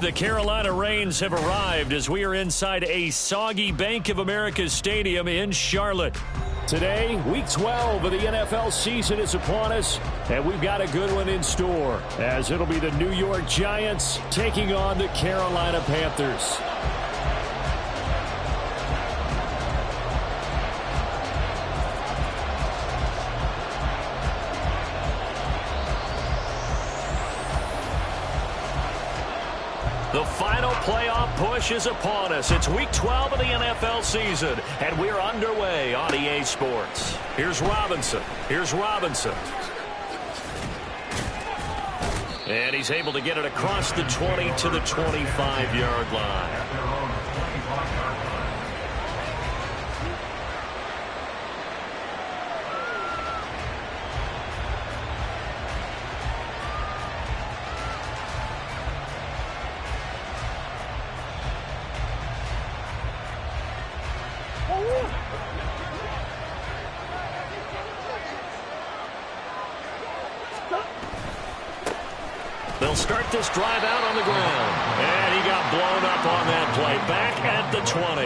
The Carolina Rains have arrived as we are inside a soggy Bank of America Stadium in Charlotte. Today, Week 12 of the NFL season is upon us, and we've got a good one in store, as it'll be the New York Giants taking on the Carolina Panthers. The final playoff push is upon us. It's Week 12 of the NFL season, and we're underway on EA Sports. Here's Robinson. And he's able to get it across the 20 to the 25-yard line. They'll start this drive out on the ground. And he got blown up on that play. Back at the 20.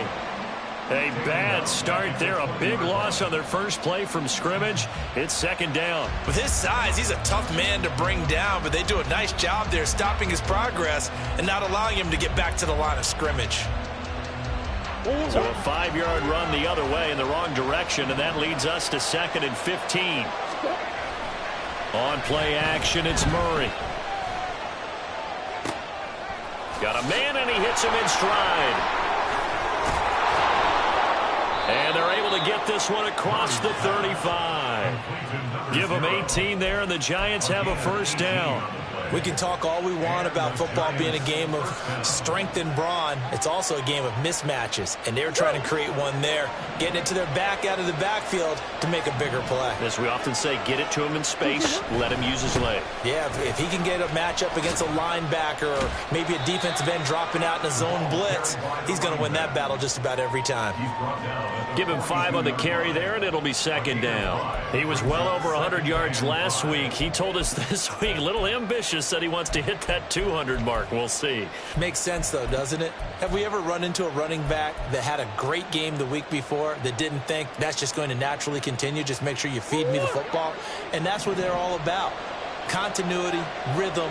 A bad start there. A big loss on their first play from scrimmage. It's second down. With his size, he's a tough man to bring down, but they do a nice job there stopping his progress and not allowing him to get back to the line of scrimmage. So a 5-yard run the other way in the wrong direction, and that leads us to 2nd and 15. On play action, it's Murray. Got a man, and he hits him in stride. And they're able to get this one across the 35. Give them 18 there, and the Giants have a first down. We can talk all we want about football being a game of strength and brawn. It's also a game of mismatches, and they're trying to create one there, getting it to their back out of the backfield to make a bigger play. As we often say, get it to him in space, let him use his leg. Yeah, if he can get a matchup against a linebacker or maybe a defensive end dropping out in a zone blitz, he's going to win that battle just about every time. Give him 5 on the carry there, and it'll be second down. He was well over 100 yards last week. He told us this week, a little ambitious, said he wants to hit that 200 mark. We'll see. Makes sense, though, doesn't it? Have we ever run into a running back that had a great game the week before that didn't think that's just going to naturally continue? Just make sure you feed me the football. And that's what they're all about. Continuity, rhythm,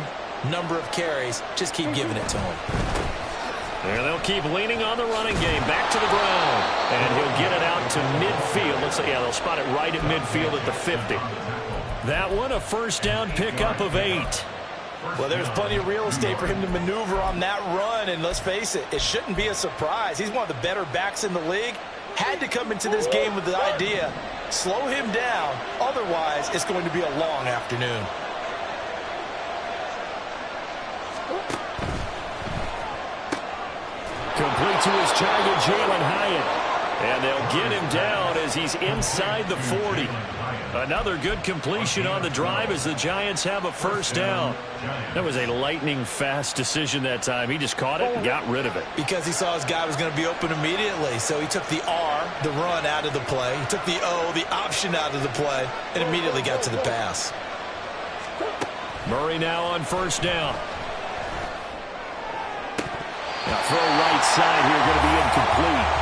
number of carries. Just keep giving it to him. And they'll keep leaning on the running game. Back to the ground. And he'll get it out to midfield. Let's say, yeah, they'll spot it right at midfield at the 50. That one, a first down pickup of 8. Well, there's plenty of real estate for him to maneuver on that run, and let's face it, it shouldn't be a surprise. He's one of the better backs in the league. Had to come into this game with the idea, slow him down, otherwise it's going to be a long afternoon. Complete to his target, Jalen Hyatt. And they'll get him down as he's inside the 40. Another good completion on the drive as the Giants have a first down. That was a lightning-fast decision that time. He just caught it and got rid of it. Because he saw his guy was going to be open immediately. So he took the R, the run, out of the play. He took the O, the option, out of the play, and immediately got to the pass. Murray now on first down. Now throw right side here, going to be incomplete.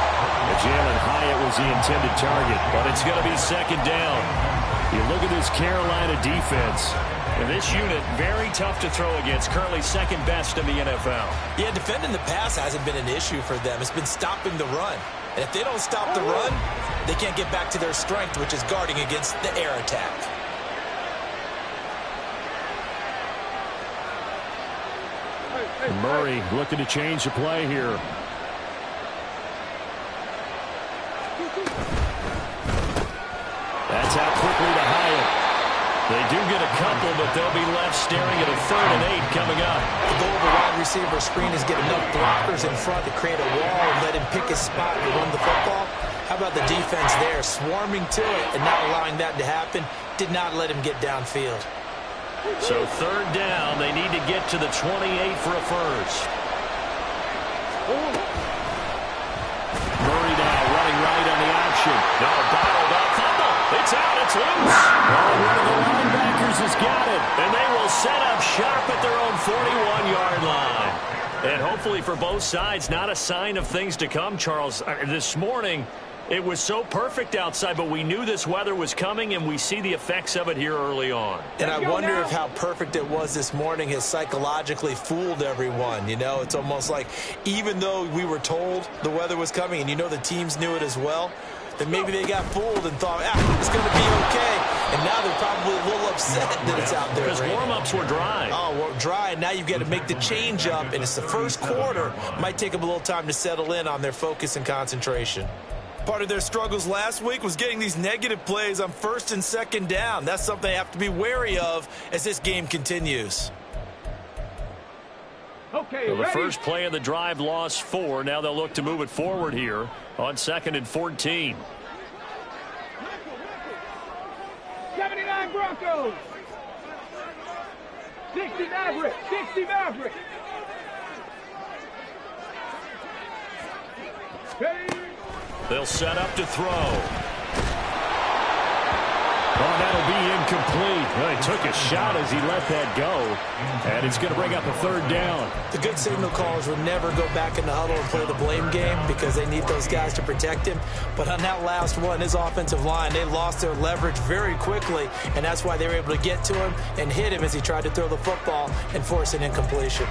Jalen Hyatt was the intended target, but it's going to be second down. You look at this Carolina defense. And this unit, very tough to throw against, currently second best in the NFL. Yeah, defending the pass hasn't been an issue for them. It's been stopping the run. And if they don't stop the run, they can't get back to their strength, which is guarding against the air attack. Murray looking to change the play here. That's out quickly to Hyatt. They do get a couple, but they'll be left staring at a 3rd and 8 coming up. The goal of a wide receiver screen is get enough blockers in front to create a wall and let him pick his spot to run the football. How about the defense there, swarming to it and not allowing that to happen? Did not let him get downfield. So 3rd down, they need to get to the 28 for a first. Murray now running right on the option. Now bottled up. It's out. It's loose. Oh, one of the linebackers has got it. And they will set up shop at their own 41-yard line. And hopefully for both sides, not a sign of things to come, Charles. This morning, it was so perfect outside, but we knew this weather was coming, and we see the effects of it here early on. And I wonder if how perfect it was this morning has psychologically fooled everyone. You know, it's almost like even though we were told the weather was coming, and you know the teams knew it as well, that maybe they got fooled and thought, it's going to be okay. And now they're probably a little upset that it's out there. Because warm-ups were dry. Oh, well, dry, and now you've got to make the change up, and it's the first quarter. Might take them a little time to settle in on their focus and concentration. Part of their struggles last week was getting these negative plays on first and second down. That's something they have to be wary of as this game continues. Okay, so the first play of the drive lost 4. Now they'll look to move it forward here on 2nd and 14. 79 Broncos. 60 Mavericks. 60 Mavericks. They'll set up to throw. Oh, that'll be incomplete. Well, he took a shot as he let that go. And it's going to bring up a 3rd down. The good signal callers would never go back in the huddle and play the blame game because they need those guys to protect him. But on that last one, his offensive line, they lost their leverage very quickly, and that's why they were able to get to him and hit him as he tried to throw the football and force an incompletion.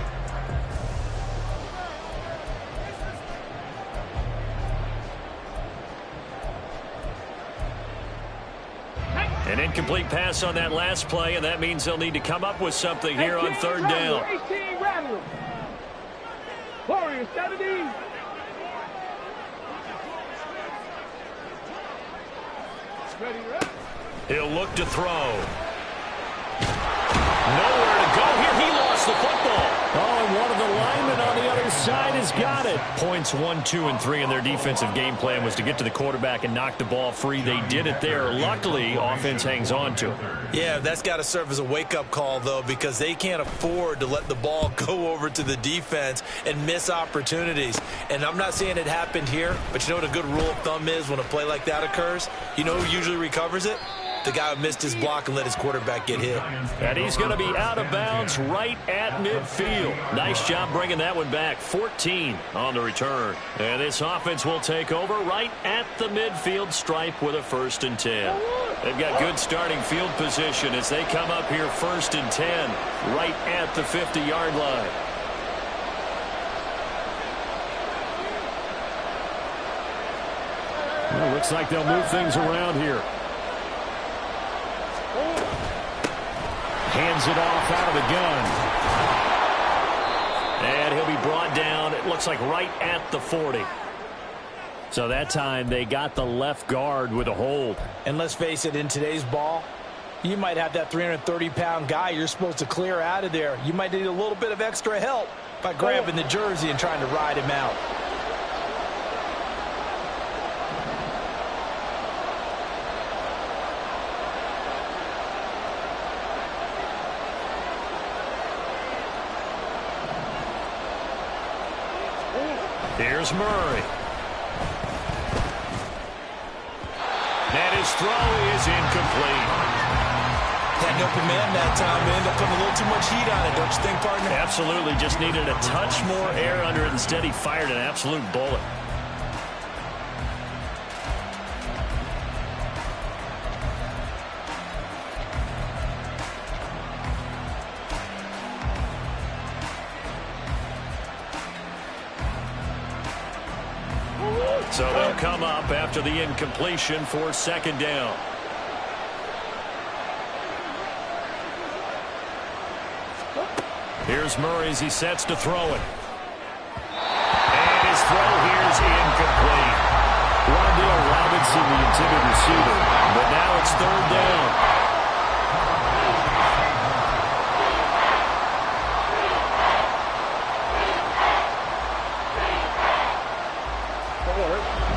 An incomplete pass on that last play, and that means they'll need to come up with something here on 3rd down. 18 Rattlers. Warriors 70. He'll look to throw. Nowhere to go here. He lost the football. Oh, and one of the linemen on the other side has got it. Points 1, 2, and 3 in their defensive game plan was to get to the quarterback and knock the ball free. They did it there. Luckily, offense hangs on to it. Yeah, that's got to serve as a wake-up call, though, because they can't afford to let the ball go over to the defense and miss opportunities. And I'm not saying it happened here, but you know what a good rule of thumb is when a play like that occurs? You know who usually recovers it? The guy who missed his block and let his quarterback get hit. And he's going to be out of bounds right at midfield. Nice job bringing that one back. 14 on the return. And this offense will take over right at the midfield stripe with a 1st and 10. They've got good starting field position as they come up here 1st and 10 right at the 50-yard line. Well, looks like they'll move things around here. Hands it off out of the gun. And he'll be brought down, it looks like right at the 40. So that time they got the left guard with a hold. And let's face it, in today's ball, you might have that 330-pound guy you're supposed to clear out of there. You might need a little bit of extra help by grabbing the jersey and trying to ride him out. Here's Murray. And his throw is incomplete. Had no command that time. They ended up putting a little too much heat on it, don't you think, partner? Absolutely. Just needed a touch more air under it. Instead, he fired an absolute bullet. So they'll come up after the incompletion for 2nd down. Here's Murray as he sets to throw it. And his throw here is incomplete. Rondale Robinson, the intended receiver. But now it's 3rd down.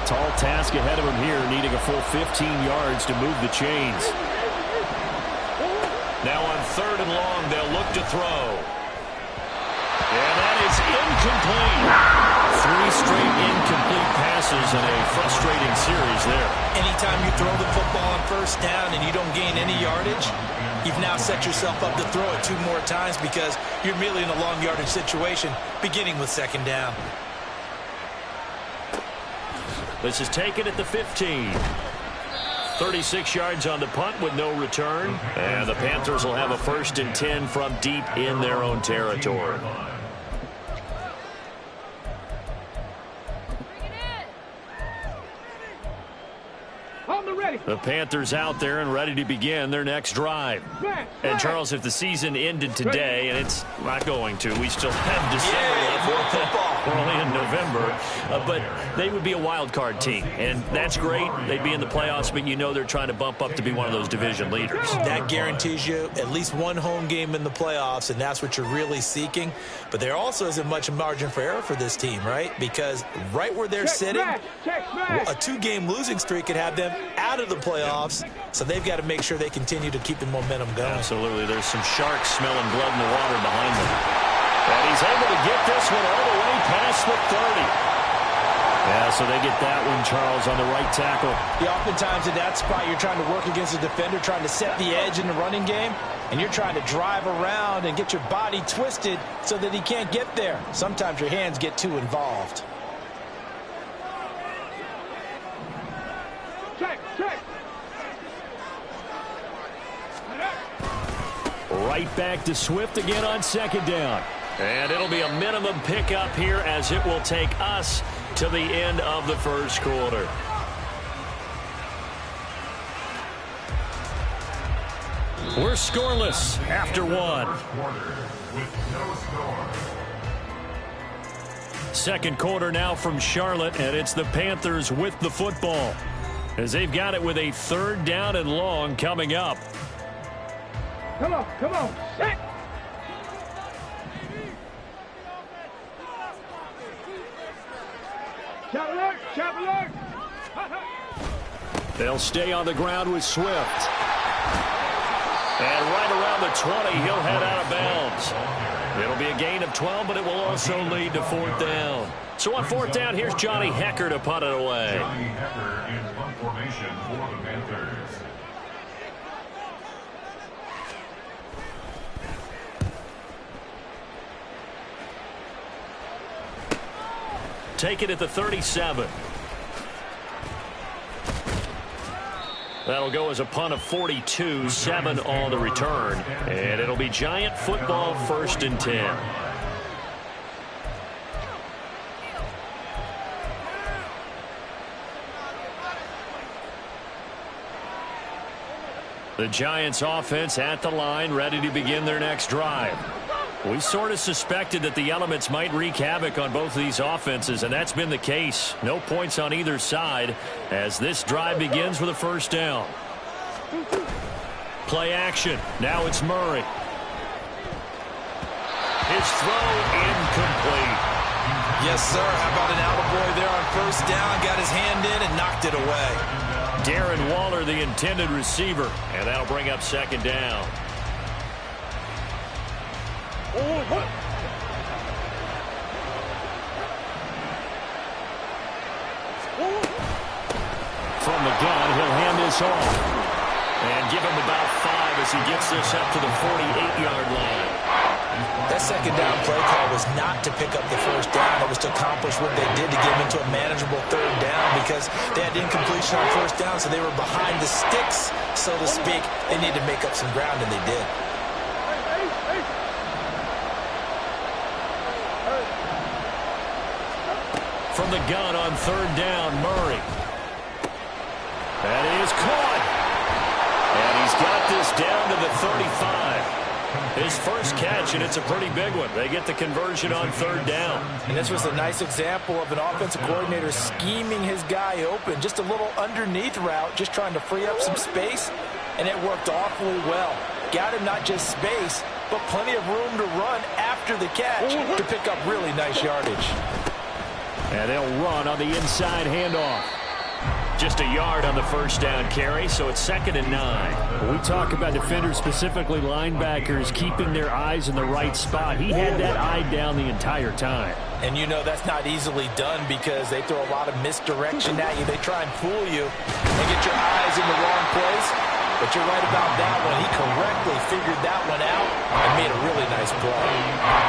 Tall task ahead of him here, needing a full 15 yards to move the chains. Now on 3rd and long, they'll look to throw. And that is incomplete. 3 straight incomplete passes in a frustrating series there. Anytime you throw the football on first down and you don't gain any yardage, you've now set yourself up to throw it 2 more times because you're merely in a long yardage situation, beginning with second down. This is taken at the 15. 36 yards on the punt with no return. And the Panthers will have a 1st and 10 from deep in their own territory. The Panthers out there and ready to begin their next drive. And, Charles, if the season ended today, and it's not going to, we still have December left. We're only in November. But they would be a wild card team, and that's great. They'd be in the playoffs, but you know they're trying to bump up to be one of those division leaders. That guarantees you at least 1 home game in the playoffs, and that's what you're really seeking. But there also isn't much margin for error for this team, right? Because right where they're sitting, a 2-game losing streak could have them out of the playoffs, so they've got to make sure they continue to keep the momentum going. Absolutely. There's some sharks smelling blood in the water behind them. And he's able to get this one all the way past the 30. Yeah, so they get that one, Charles, on the right tackle. Yeah, oftentimes in that spot, you're trying to work against a defender, trying to set the edge in the running game, and you're trying to drive around and get your body twisted so that he can't get there. Sometimes your hands get too involved. Right back to Swift again on 2nd down. And it'll be a minimum pickup here as it will take us to the end of the 1st quarter. We're scoreless after 1. 2nd quarter now from Charlotte, and it's the Panthers with the football as they've got it with a 3rd down and long coming up. Come on, set. Chop alert. They'll stay on the ground with Swift. And right around the 20, he'll head out of bounds. It'll be a gain of 12, but it will also lead to 4th down. So on 4th down, here's Johnny Hekker to punt it away. Johnny Hekker in punt formation for the Panthers. Take it at the 37. That'll go as a punt of 42, 7 on the return. And it'll be Giant football, 1st and 10. The Giants offense at the line, ready to begin their next drive. We sort of suspected that the elements might wreak havoc on both of these offenses, and that's been the case. No points on either side as this drive begins with a 1st down. Play action. Now it's Murray. His throw incomplete. Yes, sir. How about an attaboy there on 1st down? Got his hand in and knocked it away. Darren Waller, the intended receiver, and that'll bring up 2nd down. From the gun, he'll hand this off. And give him about 5 as he gets this up to the 48-yard line. That 2nd down play call was not to pick up the 1st down. It was to accomplish what they did to get him into a manageable 3rd down because they had incompletion on 1st down, so they were behind the sticks, so to speak. They needed to make up some ground, and they did. From the gun on 3rd down, Murray. That is caught. And he's got this down to the 35. His first catch, and it's a pretty big one. They get the conversion on 3rd down. And this was a nice example of an offensive coordinator scheming his guy open. Just a little underneath route, just trying to free up some space, and it worked awfully well. Got him not just space, but plenty of room to run after the catch to pick up really nice yardage. And they'll run on the inside handoff. Just a yard on the 1st down carry, so it's 2nd and 9. When we talk about defenders, specifically linebackers, keeping their eyes in the right spot, he had that eye down the entire time. And you know that's not easily done because they throw a lot of misdirection at you. They try and fool you and get your eyes in the wrong place. But you're right about that one. He correctly figured that one out and made a really nice play.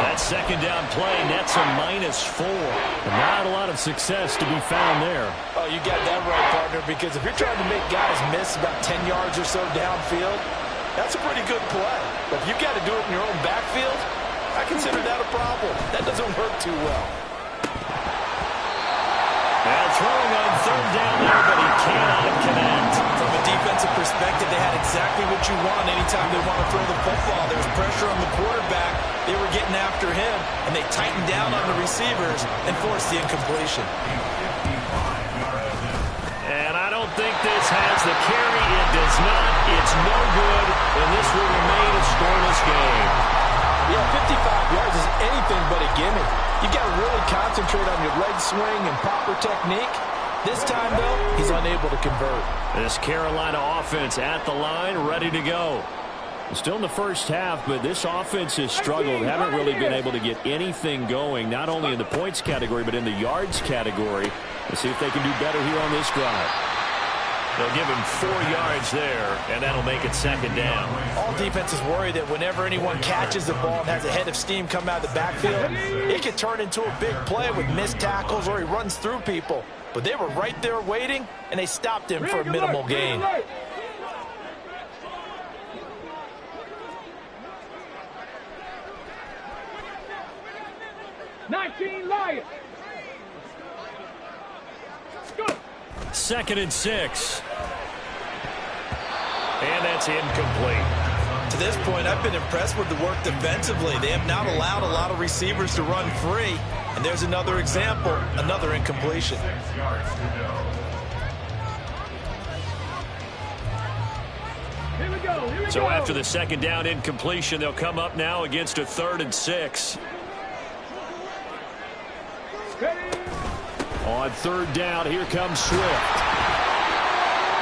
That second down play nets a -4. Not a lot of success to be found there. Oh, you got that right, partner, because if you're trying to make guys miss about 10 yards or so downfield, that's a pretty good play. But if you've got to do it in your own backfield, I consider that a problem. That doesn't work too well. Now throwing on third down there, but he cannot connect. From a defensive perspective, they had exactly what you want anytime they want to throw the football. There was pressure on the quarterback. They were getting after him, and they tightened down on the receivers and forced the incompletion. And I don't think this has the carry. It does not. It's no good, and this will remain a scoreless game. Yeah, 55 yards is anything but a gimme. You got to really concentrate on your leg swing and proper technique. This time, though, he's unable to convert. This Carolina offense at the line, ready to go. Still in the first half, but this offense has struggled. Haven't really been able to get anything going, not only in the points category, but in the yards category. Let's see if they can do better here on this drive. They'll give him 4 yards there, and that'll make it second down. All defenses worry that whenever anyone catches the ball and has a head of steam come out of the backfield, it could turn into a big play with missed tackles or he runs through people. But they were right there waiting, and they stopped him for a minimal gain. 19 Lions. Good. 2nd and 6. And that's incomplete. To this point, I've been impressed with the work defensively. They have not allowed a lot of receivers to run free. And there's another example, another incompletion. Here we go. Here we So go. after the second down incompletion, they'll come up now against a 3rd and 6. Ready. On 3rd down, here comes Swift.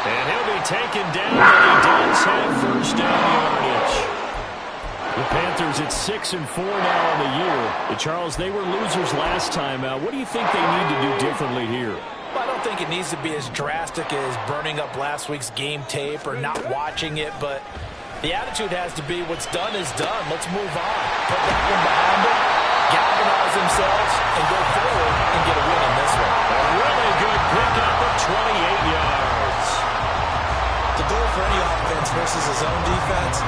And he'll be taken down, but he does have first down yardage. The Panthers at 6-4 now on the year. Charles, they were losers last time out. What do you think they need to do differently here? I don't think it needs to be as drastic as burning up last week's game tape or not watching it, but the attitude has to be what's done is done. Let's move on. Put that one behind them, galvanize themselves, and go forward and get a win in this one. A really good pickup of 28 yards. The goal for any offense versus his own defense,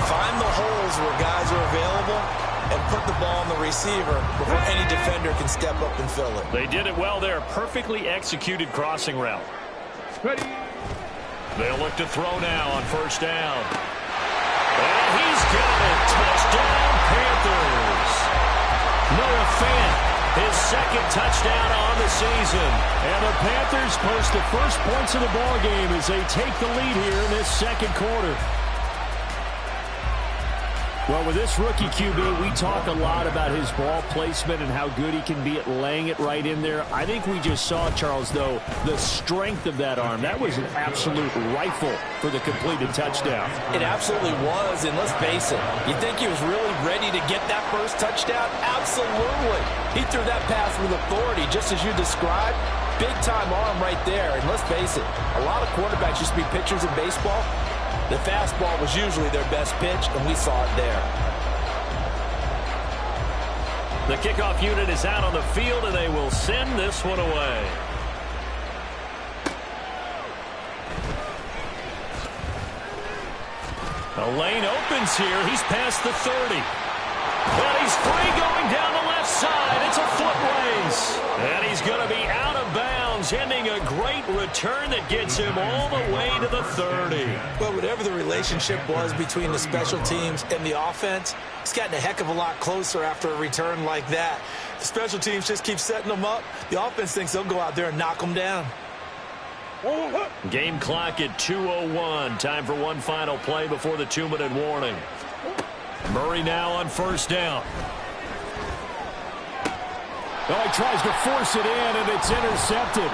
find the holes where guys are available and put the ball on the receiver before any defender can step up and fill it. They did it well there. Perfectly executed crossing route. Ready. They'll look to throw now on 1st down. And he's got it. Touchdown, Panthers. Noah Fant, his 2nd touchdown on the season. And the Panthers post the first points of the ball game as they take the lead here in this 2nd quarter. Well, with this rookie QB, we talk a lot about his ball placement and how good he can be at laying it right in there. I think we just saw, Charles, though, the strength of that arm. That was an absolute rifle for the completed touchdown. It absolutely was, and let's face it, you think he was really ready to get that first touchdown? Absolutely. He threw that pass with authority, just as you described. Big-time arm right there, and let's face it, a lot of quarterbacks used to be pitchers in baseball. The fastball was usually their best pitch, and we saw it there. The kickoff unit is out on the field, and they will send this one away. A lane opens here. He's past the 30. And he's free going down the left side. It's a foot race. And he's going to be out of bounds, ending a great return that gets him all the way to the 30. Well, whatever the relationship was between the special teams and the offense, it's gotten a heck of a lot closer after a return like that. The special teams just keep setting them up. The offense thinks they'll go out there and knock them down. Game clock at 2:01. Time for one final play before the 2-minute warning. Murray now on 1st down. Oh, he tries to force it in, and it's intercepted.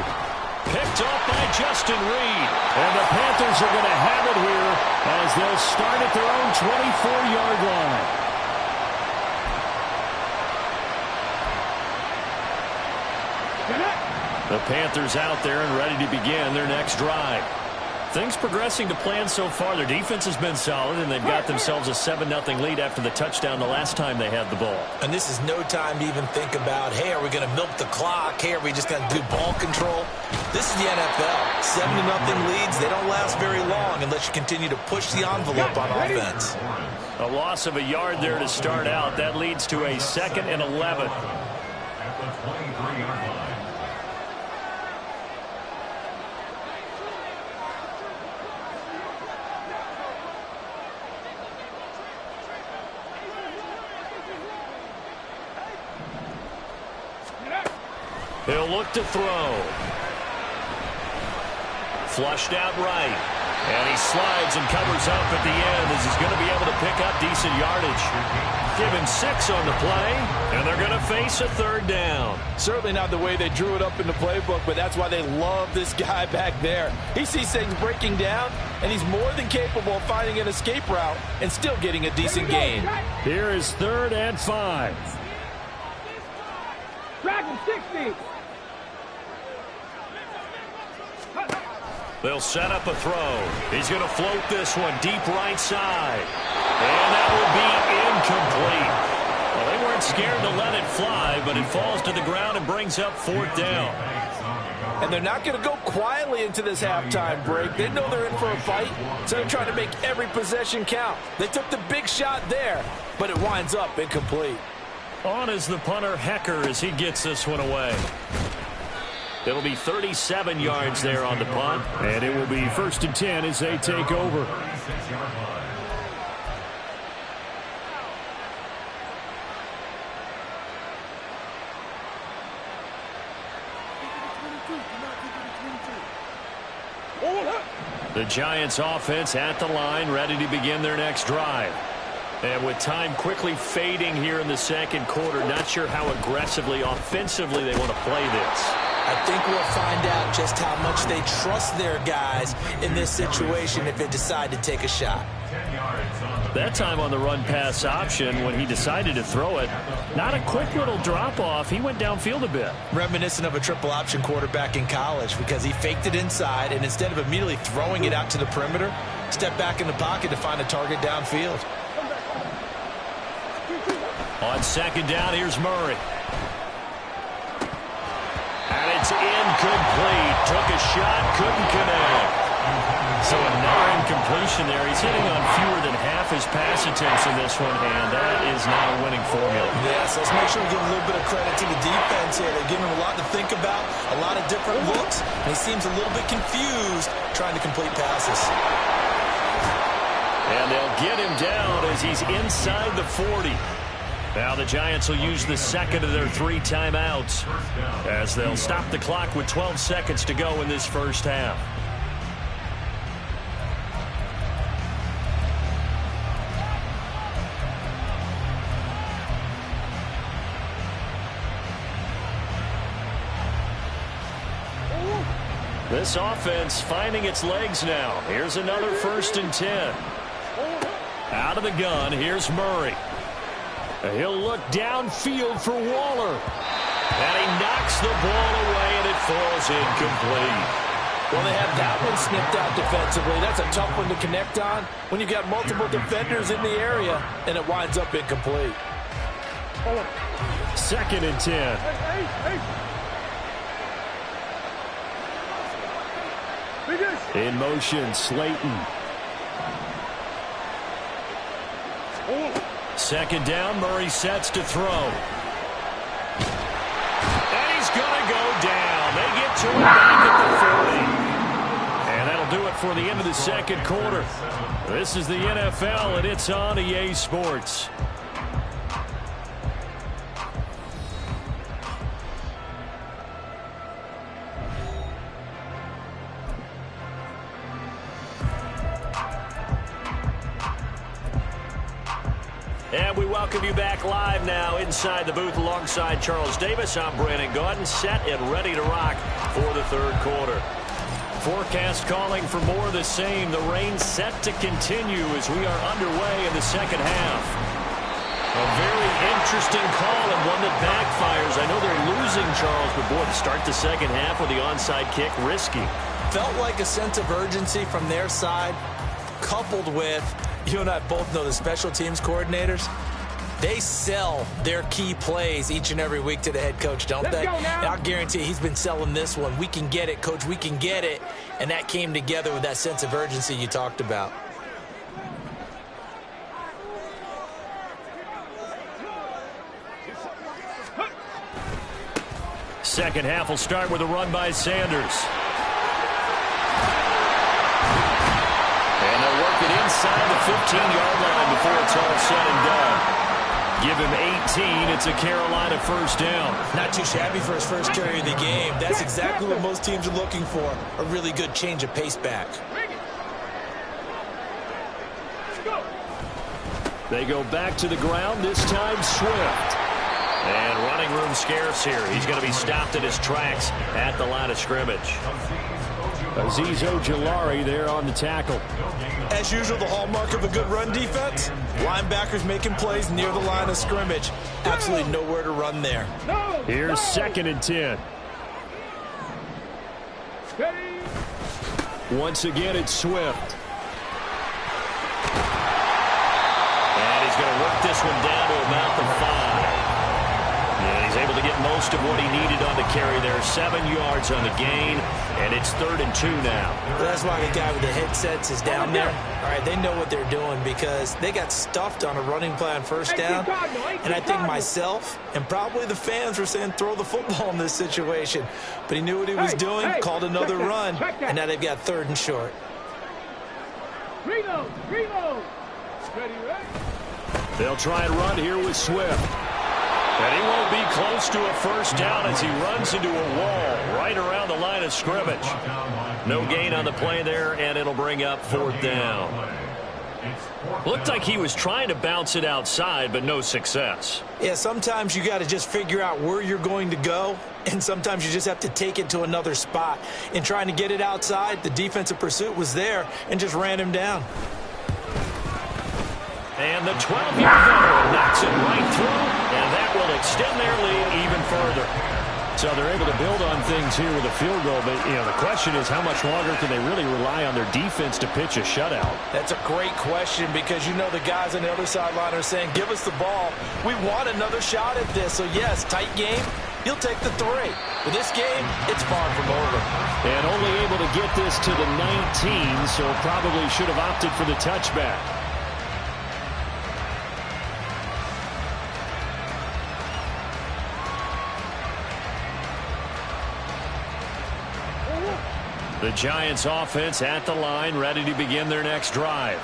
Picked off by Justin Reed. And the Panthers are going to have it here as they'll start at their own 24-yard line. The Panthers out there and ready to begin their next drive. Things progressing to plan so far. Their defense has been solid, and they've got themselves a 7-0 lead after the touchdown the last time they had the ball. And this is no time to even think about, hey, are we going to milk the clock? Hey, are we just going to do ball control? This is the NFL. 7-0 leads, they don't last very long unless you continue to push the envelope on offense. A loss of a yard there to start out. That leads to a 2nd and 11. At the 23-yard line. He'll look to throw. Flushed out right. And he slides and covers up at the end as he's going to be able to pick up decent yardage. Give him 6 on the play, and they're going to face a 3rd down. Certainly not the way they drew it up in the playbook, but that's why they love this guy back there. He sees things breaking down, and he's more than capable of finding an escape route and still getting a decent gain. Here is 3rd and 5. Dragon 60. They'll set up a throw. He's going to float this one deep right side. And that will be incomplete. Well, they weren't scared to let it fly, but it falls to the ground and brings up 4th down. And they're not going to go quietly into this halftime break. They know they're in for a fight, so they're trying to make every possession count. They took the big shot there, but it winds up incomplete. On is the punter, Hecker, as he gets this one away. It'll be 37 yards there on the punt. And it will be 1st and 10 as they take over. The Giants offense at the line, ready to begin their next drive. And with time quickly fading here in the 2nd quarter, not sure how aggressively, offensively they want to play this. I think we'll find out just how much they trust their guys in this situation if they decide to take a shot. That time on the run-pass option, when he decided to throw it, not a quick little drop-off. He went downfield a bit. Reminiscent of a triple option quarterback in college because he faked it inside, and instead of immediately throwing it out to the perimeter, stepped back in the pocket to find a target downfield. On 2nd down, here's Murray. And it's incomplete. Took a shot, couldn't connect. So another incompletion there. He's hitting on fewer than half his pass attempts in this one, and that is not a winning formula. Yes, let's make sure we give a little bit of credit to the defense here. They're giving him a lot to think about, a lot of different looks, and he seems a little bit confused trying to complete passes. And they'll get him down as he's inside the 40. Now the Giants will use the 2nd of their 3 timeouts as they'll stop the clock with 12 seconds to go in this first half. This offense finding its legs now. Here's another 1st and 10. Out of the gun, here's Murray. He'll look downfield for Waller. And he knocks the ball away, and it falls incomplete. Well, they have that one snipped out defensively. That's a tough one to connect on when you've got multiple defenders in the area, and it winds up incomplete. 2nd and 10. In motion, Slayton. 2nd down, Murray sets to throw. And he's going to go down. They get to him back at the 40. And that'll do it for the end of the 2nd quarter. This is the NFL, and it's on EA Sports. And we welcome you back live now inside the booth alongside Charles Davis. I'm Brandon Gaudin, set and ready to rock for the 3rd quarter. Forecast calling for more of the same. The rain set to continue as we are underway in the 2nd half. A very interesting call and one that backfires. I know they're losing, Charles, but boy, to start the second half with the onside kick, risky. Felt like a sense of urgency from their side, coupled with, you and I both know the special teams coordinators, they sell their key plays each and every week to the head coach, don't they? And I'll guarantee he's been selling this one. We can get it, coach, we can get it. And that came together with that sense of urgency you talked about. Second half will start with a run by Sanders. And they'll work it inside the 15-yard line before it's all said and done. Give him 18. It's a Carolina first down. Not too shabby for his first carry of the game. That's exactly what most teams are looking for, a really good change of pace back. They go back to the ground, this time Swift. And running room scarce here. He's going to be stopped in his tracks at the line of scrimmage. Azeez Ojulari there on the tackle. As usual, the hallmark of a good run defense, linebackers making plays near the line of scrimmage. Absolutely nowhere to run there. Here's 2nd and 10. Once again, it's Swift. And he's going to work this one down to about the 5. And he's able to get most of what he needed on the carry there. 7 yards on the gain, and it's 3rd and 2 now. That's why the guy with the headsets is down there. All right, they know what they're doing because they got stuffed on a running play on first down. And I think myself and probably the fans were saying throw the football in this situation. But he knew what he was doing, called another run, and now they've got 3rd and short. Reload. Ready. They'll try and run here with Swift. And he won't be close to a first down as he runs into a wall right around the line of scrimmage. No gain on the play there, and it'll bring up 4th down. Looked like he was trying to bounce it outside, but no success. Yeah, sometimes you got to just figure out where you're going to go, and sometimes you just have to take it to another spot. In trying to get it outside, the defensive pursuit was there and just ran him down. And the 12-yard veteran knocks it right through, and that will extend their lead even further. So they're able to build on things here with a field goal, but the question is how much longer can they really rely on their defense to pitch a shutout? That's a great question because the guys on the other sideline are saying, give us the ball. We want another shot at this. So, yes, tight game. He'll take the 3. But this game, it's far from over. And only able to get this to the 19, so probably should have opted for the touchback. The Giants offense at the line, ready to begin their next drive.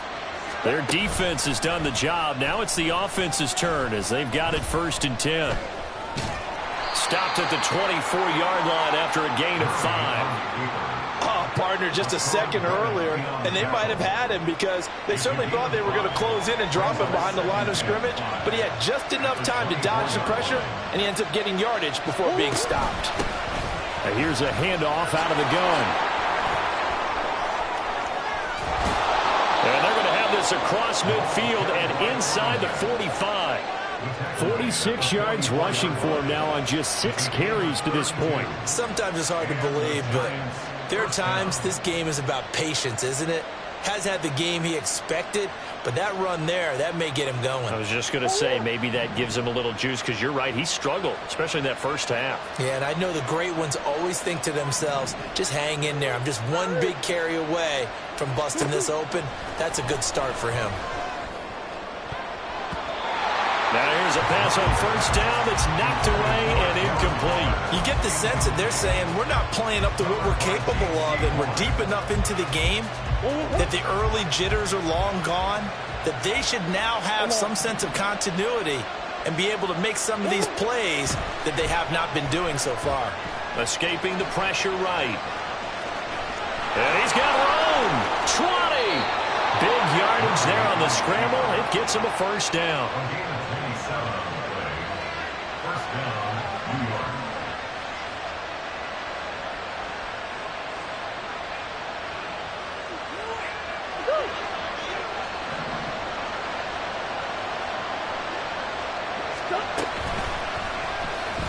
Their defense has done the job. Now it's the offense's turn as they've got it 1st and 10. Stopped at the 24-yard line after a gain of 5. Oh, partner, just a second earlier, and they might have had him because they certainly thought they were going to close in and drop him behind the line of scrimmage, but he had just enough time to dodge the pressure, and he ends up getting yardage before being stopped. Now here's a handoff out of the gun. And they're going to have this across midfield and inside the 45. 46 yards rushing for him now on just 6 carries to this point. Sometimes it's hard to believe, but there are times this game is about patience, isn't it? Has had the game he expected, but that run there, that may get him going. I was just going to say, maybe that gives him a little juice because you're right, he struggled, especially in that first half. Yeah, and I know the great ones always think to themselves, just hang in there. I'm just one big carry away from busting this open. That's a good start for him. Now here's a pass on first down that's knocked away and incomplete. You get the sense that they're saying we're not playing up to what we're capable of and we're deep enough into the game that the early jitters are long gone, that they should now have some sense of continuity and be able to make some of these plays that they have not been doing so far. Escaping the pressure right. And he's got room. 20. Big yardage there on the scramble. It gets him a first down.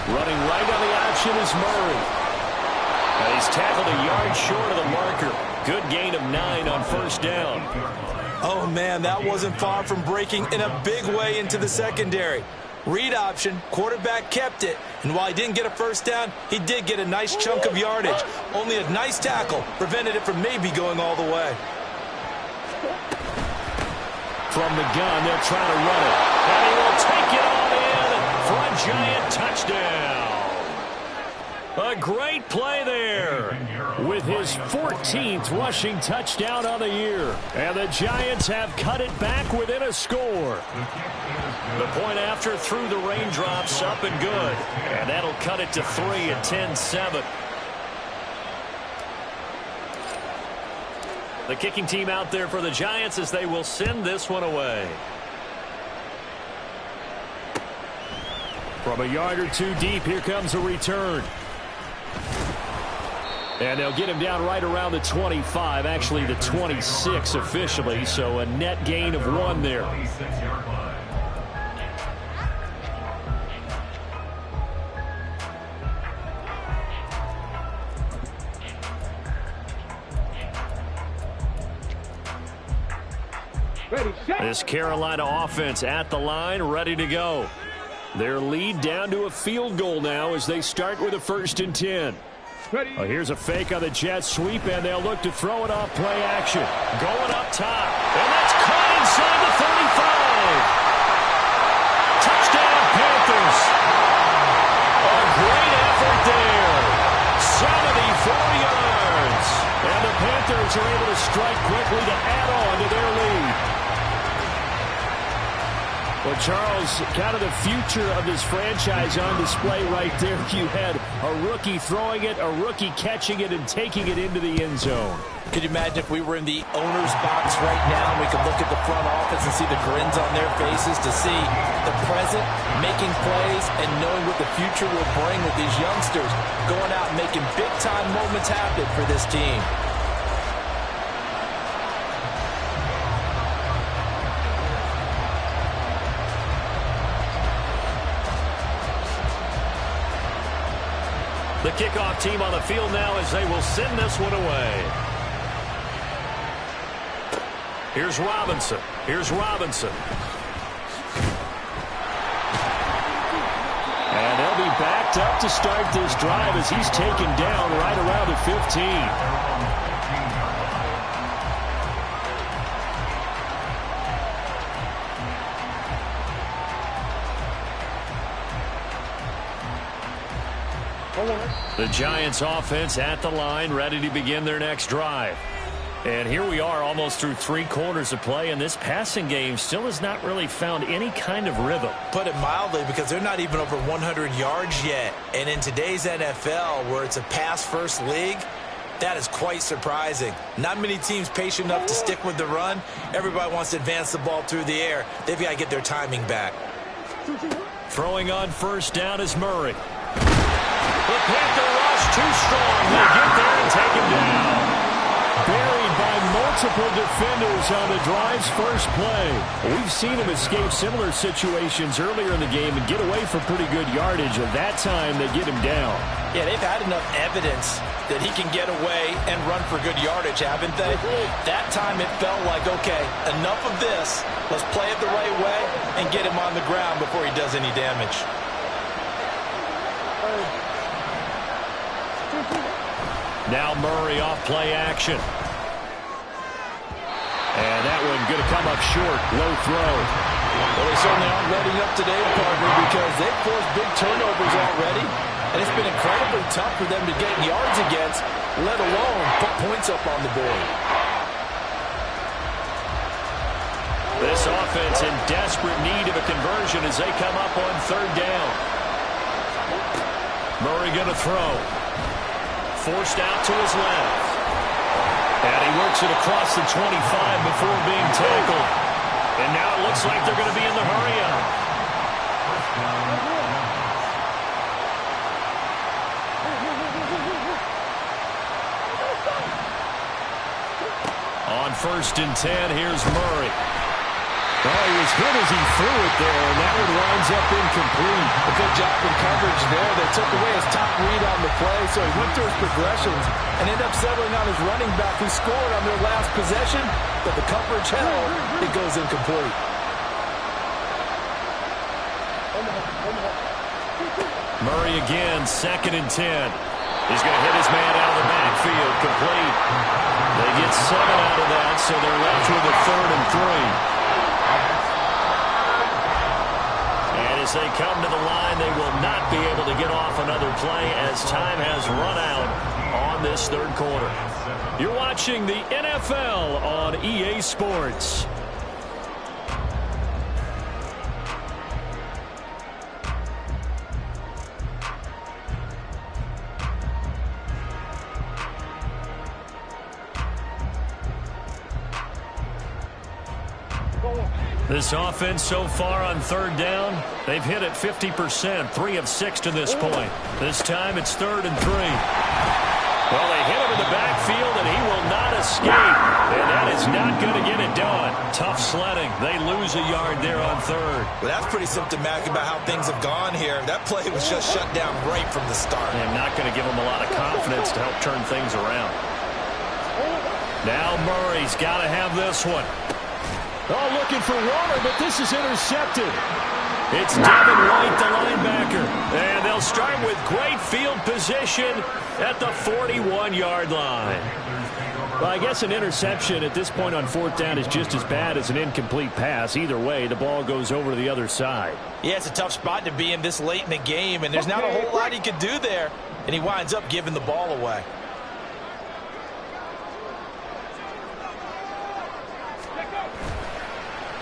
Running right on the option is Murray. And he's tackled a yard short of the marker. Good gain of 9 on first down. Oh, man, that wasn't far from breaking in a big way into the secondary. Read option, quarterback kept it, and while he didn't get a first down, he did get a nice chunk of yardage. Only a nice tackle prevented it from maybe going all the way. From the gun, they'll try to run it. And he will take it all in for a Giant touchdown. A great play there with his 14th rushing touchdown on the year. And the Giants have cut it back within a score. The point after through the raindrops up and good. And that'll cut it to 3 at 10-7. The kicking team out there for the Giants as they will send this one away. From a yard or two deep, here comes a return. And they'll get him down right around the 25, actually the 26 officially, so a net gain of 1 there. This Carolina offense at the line, ready to go. Their lead down to a field goal now as they start with a 1st and 10. Here's a fake on the jet sweep, and they'll look to throw it off play action. Going up top, and that's caught inside the 35. Touchdown, Panthers. A great effort there. 74 yards. And the Panthers are able to strike quickly to add on to their lead. Well, Charles, kind of the future of this franchise on display right there. You had a rookie throwing it, a rookie catching it, and taking it into the end zone. Could you imagine if we were in the owner's box right now and we could look at the front office and see the grins on their faces to see the present, making plays, and knowing what the future will bring with these youngsters going out and making big-time moments happen for this team. The kickoff team on the field now as they will send this one away. Here's Robinson. And they'll be backed up to start this drive as he's taken down right around the 15. The Giants offense at the line, ready to begin their next drive. And here we are almost through 3 quarters of play, and this passing game still has not really found any kind of rhythm. Put it mildly, because they're not even over 100 yards yet. And in today's NFL, where it's a pass-first league, that is quite surprising. Not many teams patient enough to stick with the run. Everybody wants to advance the ball through the air. They've got to get their timing back. Throwing on first down is Murray. The Panther rush too strong. They get there and take him down. Buried by multiple defenders on the drive's first play. We've seen him escape similar situations earlier in the game and get away for pretty good yardage. At that time, they get him down. Yeah, they've had enough evidence that he can get away and run for good yardage, haven't they? That time it felt like, okay, enough of this. Let's play it the right way and get him on the ground before he does any damage. Now Murray off play action. And that one going to come up short. Low throw. Well, they certainly aren't letting up today, partner, because they've forced big turnovers already. And it's been incredibly tough for them to get yards against, let alone put points up on the board. This offense in desperate need of a conversion as they come up on 3rd down. Murray going to throw. Forced out to his left. And he works it across the 25 before being tackled. And now it looks like they're going to be in the hurry-up. On 1st and 10, here's Murray. Oh, he was hit as he threw it there, and that one winds up incomplete. A good job in coverage there. They took away his top read on the play, so he went through his progressions and ended up settling on his running back who scored on their last possession, but the coverage held. It goes incomplete. Murray again, 2nd and 10. He's going to hit his man out of the backfield, complete. They get 7 out of that, so they're left with a 3rd and 3. And as they come to the line, they will not be able to get off another play as time has run out on this 3rd quarter. You're watching the NFL on EA Sports. This offense so far on 3rd down, they've hit it 50%, 3 of 6 to this point. This time it's 3rd and 3. Well, they hit him in the backfield, and he will not escape. And that is not going to get it done. Tough sledding. They lose a yard there on 3rd. Well, that's pretty symptomatic about how things have gone here. That play was just shut down right from the start. And not going to give them a lot of confidence to help turn things around. Now Murray's got to have this one. Oh, looking for water, but this is intercepted. It's Devin White, the linebacker. And they'll start with great field position at the 41-yard line. Well, I guess an interception at this point on 4th down is just as bad as an incomplete pass. Either way, the ball goes over to the other side. Yeah, it's a tough spot to be in this late in the game, and there's not a whole lot he could do there. And he winds up giving the ball away.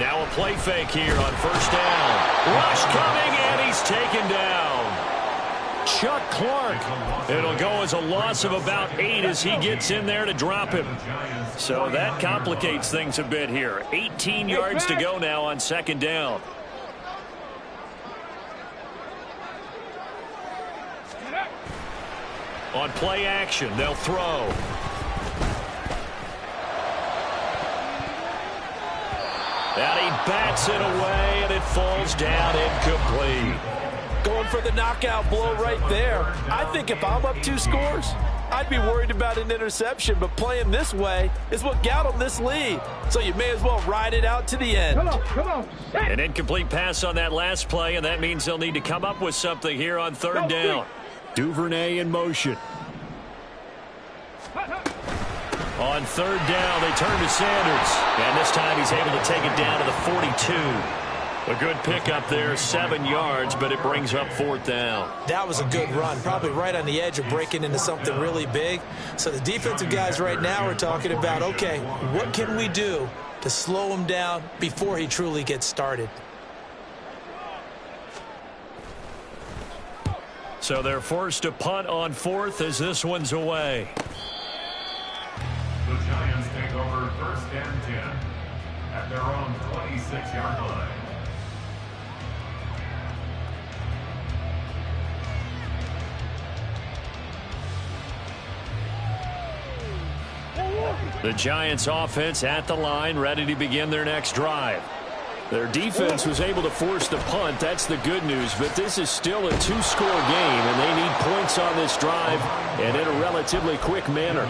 Now a play fake here on 1st down. Rush coming, and he's taken down. Chuck Clark. It'll go as a loss of about 8 as he gets in there to drop him. So that complicates things a bit here. 18 yards to go now on 2nd down. On play action, they'll throw. And he bats it away, and it falls down incomplete. Going for the knockout blow right there. I think if I'm up 2 scores, I'd be worried about an interception, but playing this way is what got them this lead. So you may as well ride it out to the end. Come on. An incomplete pass on that last play, and that means they'll need to come up with something here on 3rd down. Duvernay in motion. On 3rd down, they turn to Sanders. And this time he's able to take it down to the 42. A good pickup there, 7 yards, but it brings up 4th down. That was a good run, probably right on the edge of breaking into something really big. So the defensive guys right now are talking about, okay, what can we do to slow him down before he truly gets started? So they're forced to punt on 4th as this one's away. The Giants take over 1st and 10 at their own 26-yard line. The Giants offense at the line, ready to begin their next drive. Their defense was able to force the punt. That's the good news, but this is still a 2-score game, and they need points on this drive and in a relatively quick manner.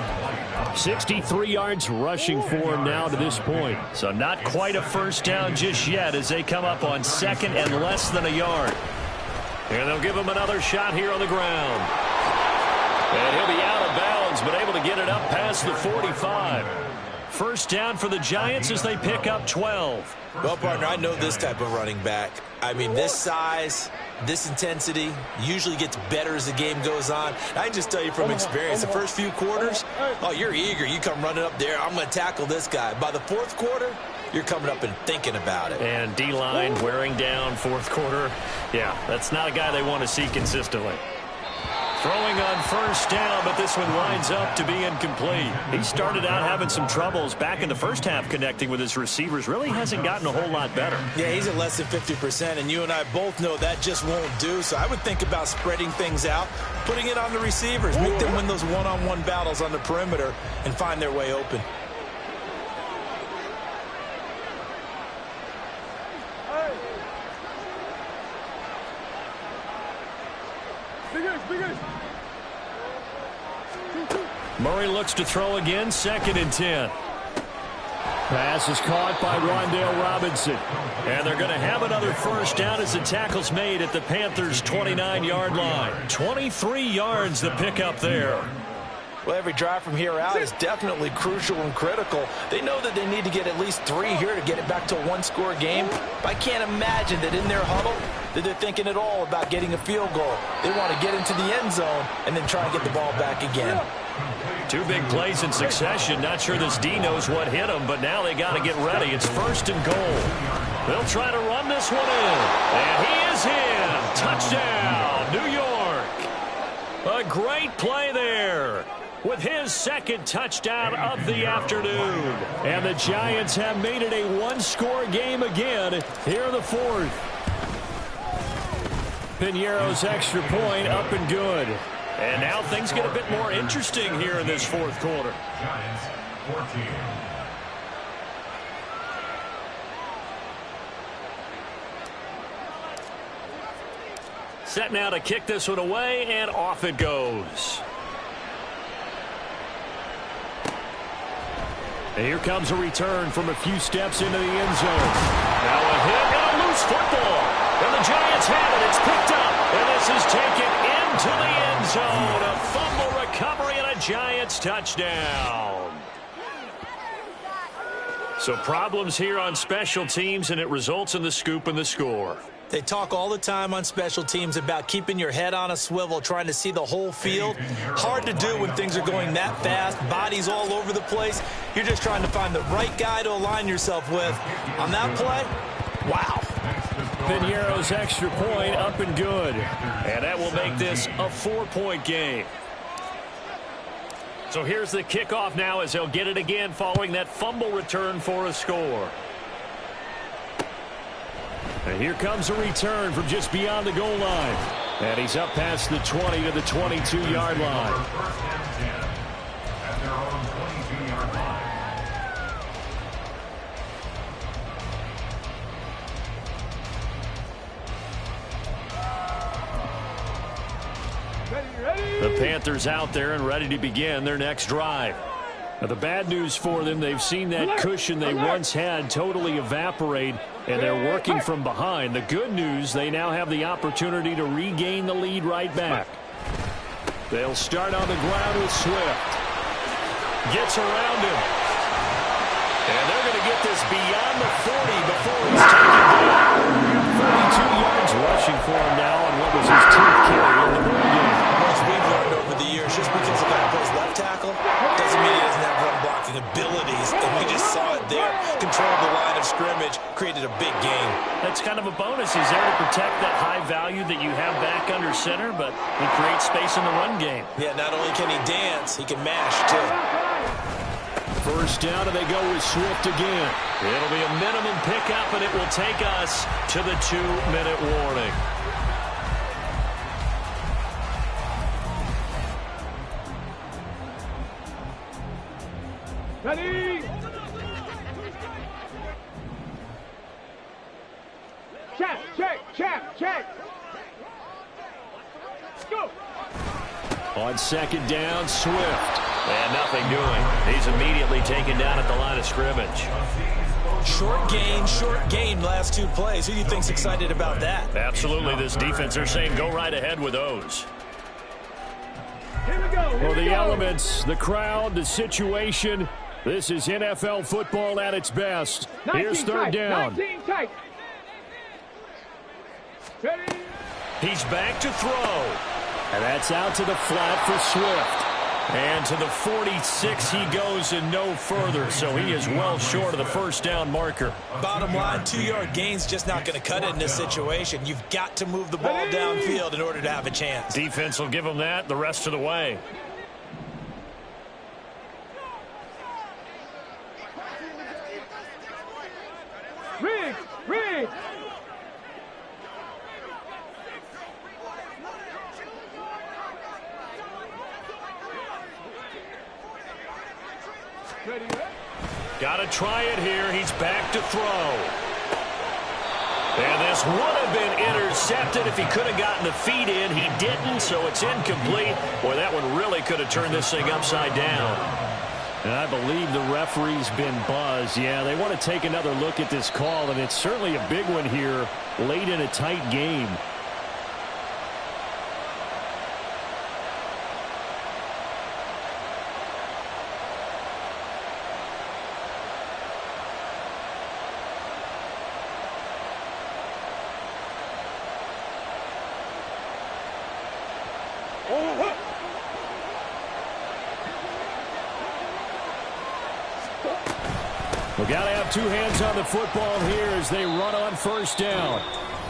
63 yards rushing for him now to this point. So not quite a 1st down just yet as they come up on 2nd and less than a yard. And they'll give him another shot here on the ground. And he'll be out of bounds, but able to get it up past the 45. 1st down for the Giants as they pick up 12. Well, partner, I know this type of running back. I mean, this size, this intensity usually gets better as the game goes on. I can just tell you from experience, the first few quarters, oh, you're eager. You come running up there, I'm going to tackle this guy. By the 4th quarter, you're coming up and thinking about it. And D-line wearing down 4th quarter. Yeah, that's not a guy they want to see consistently. Throwing on 1st down, but this one winds up to be incomplete. He started out having some troubles back in the first half connecting with his receivers. Really hasn't gotten a whole lot better. Yeah, he's at less than 50%, and you and I both know that just won't do. So I would think about spreading things out, putting it on the receivers, make them win those one-on-one battles on the perimeter and find their way open. Murray looks to throw again, 2nd and 10. Pass is caught by Wan'Dale Robinson. And they're going to have another first down as the tackle's made at the Panthers' 29-yard line. 23 yards the pickup there. Well, every drive from here out is definitely crucial and critical. They know that they need to get at least 3 here to get it back to a one-score game. But I can't imagine that in their huddle that they're thinking at all about getting a field goal. They want to get into the end zone and then try and get the ball back again. 2 big plays in succession. Not sure this D knows what hit him, but now they got to get ready. It's 1st and goal. They'll try to run this one in. And he is in. Touchdown, New York. A great play there with his 2nd touchdown of the afternoon. And the Giants have made it a one-score game again here in the 4th. Piñeiro's extra point up and good. And now things get a bit more interesting here in this 4th quarter. Giants 14. Set now to kick this one away, and off it goes. And here comes a return from a few steps into the end zone. Now a hit and a loose football. And the Giants have it. It's picked up. And this is taken into the end zone. A fumble recovery and a Giants touchdown. So problems here on special teams, and it results in the scoop and the score. They talk all the time on special teams about keeping your head on a swivel, trying to see the whole field. Hard to do when things are going that fast, bodies all over the place. You're just trying to find the right guy to align yourself with. On that play, wow. Piñeiro's extra point up and good. And that will make this a 4-point game. So here's the kickoff now as they'll get it again following that fumble return for a score. And here comes a return from just beyond the goal line. And he's up past the 20 to the 22-yard line. First and 10 at their own 22-yard line. The Panthers out there and ready to begin their next drive. Now, the bad news for them, they've seen that cushion they once had totally evaporate, and they're working from behind. The good news, they now have the opportunity to regain the lead right back. They'll start on the ground with Swift. Gets around him. And they're going to get this beyond the 40 before he's taken down. 32 yards rushing for him now on what was his 10th carry in the ball game. As we've learned over the years, just because a guy plays left tackle doesn't mean he doesn't have run blocking abilities. And we just saw it there. Controlled the line of scrimmage, created a big game. That's kind of a bonus. He's there to protect that high value that you have back under center, but he creates space in the run game. Yeah, not only can he dance, he can mash too. First down, and they go with Swift again. It'll be a minimum pickup, and it will take us to the 2-minute warning. Ready? Check. Go. On second down, Swift. And nothing doing. He's immediately taken down at the line of scrimmage. Short gain last 2 plays. Who do you think's excited about that? Absolutely, this defense, they're saying go right ahead with those. Here we go. For the elements, the crowd, the situation, this is NFL football at its best. Here's third down. 19 tight. Ready? He's back to throw. And that's out to the flat for Swift. And to the 46 he goes and no further, so he is well short of the first down marker. Bottom line, 2-yard gain's just not going to cut it in this situation. You've got to move the ball downfield in order to have a chance. Defense will give him that the rest of the way. Rig. Ready? Got to try it here. He's back to throw. And this This would have been intercepted if he could have gotten the feet in. He didn't, so it's incomplete. Boy, that one really could have turned this thing upside down. And I believe the referee's been buzzed. Yeah, they want to take another look at this call, and it's certainly a big one here late in a tight game. We got to have two hands on the football here as they run on first down.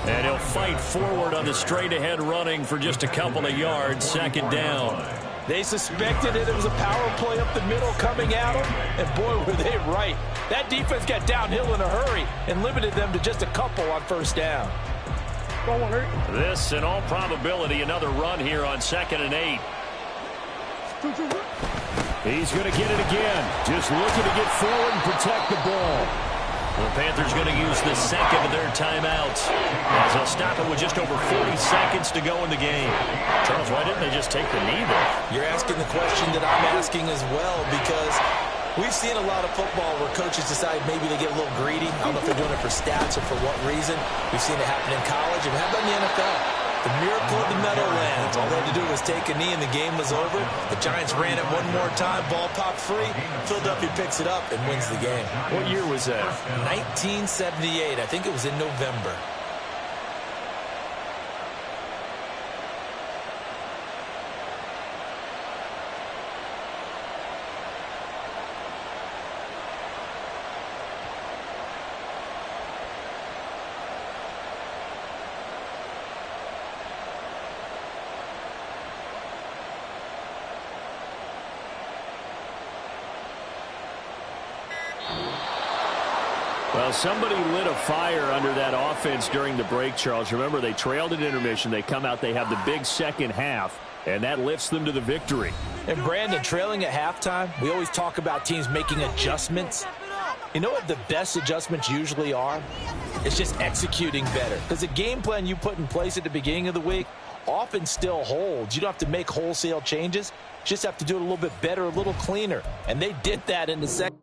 And he'll fight forward on the straight-ahead running for just a couple of yards. Second down. They suspected it was a power play up the middle coming at them, and boy, were they right. That defense got downhill in a hurry and limited them to just a couple on first down. This, in all probability, another run here on 2nd and 8. He's going to get it again. Just looking to get forward and protect the ball. The Panthers going to use the second of their timeouts as they'll stop it with just over 40 seconds to go in the game. Charles, why didn't they just take the knee there? You're asking the question that I'm asking as well, because we've seen a lot of football where coaches decide maybe they get a little greedy. I don't know if they're doing it for stats or for what reason. We've seen it happen in college, and how about in the NFL? The miracle of the Meadowlands. All they had to do was take a knee and the game was over. The Giants ran it one more time. Ball popped free. Philadelphia picks it up and wins the game. What year was that? 1978. I think it was in November. Well, somebody lit a fire under that offense during the break, Charles. Remember, they trailed at intermission. They come out, they have the big second half, and that lifts them to the victory. And Brandon, trailing at halftime, we always talk about teams making adjustments. You know what the best adjustments usually are? It's just executing better. Because the game plan you put in place at the beginning of the week often still holds. You don't have to make wholesale changes. You just have to do it a little bit better, a little cleaner. And they did that in the second.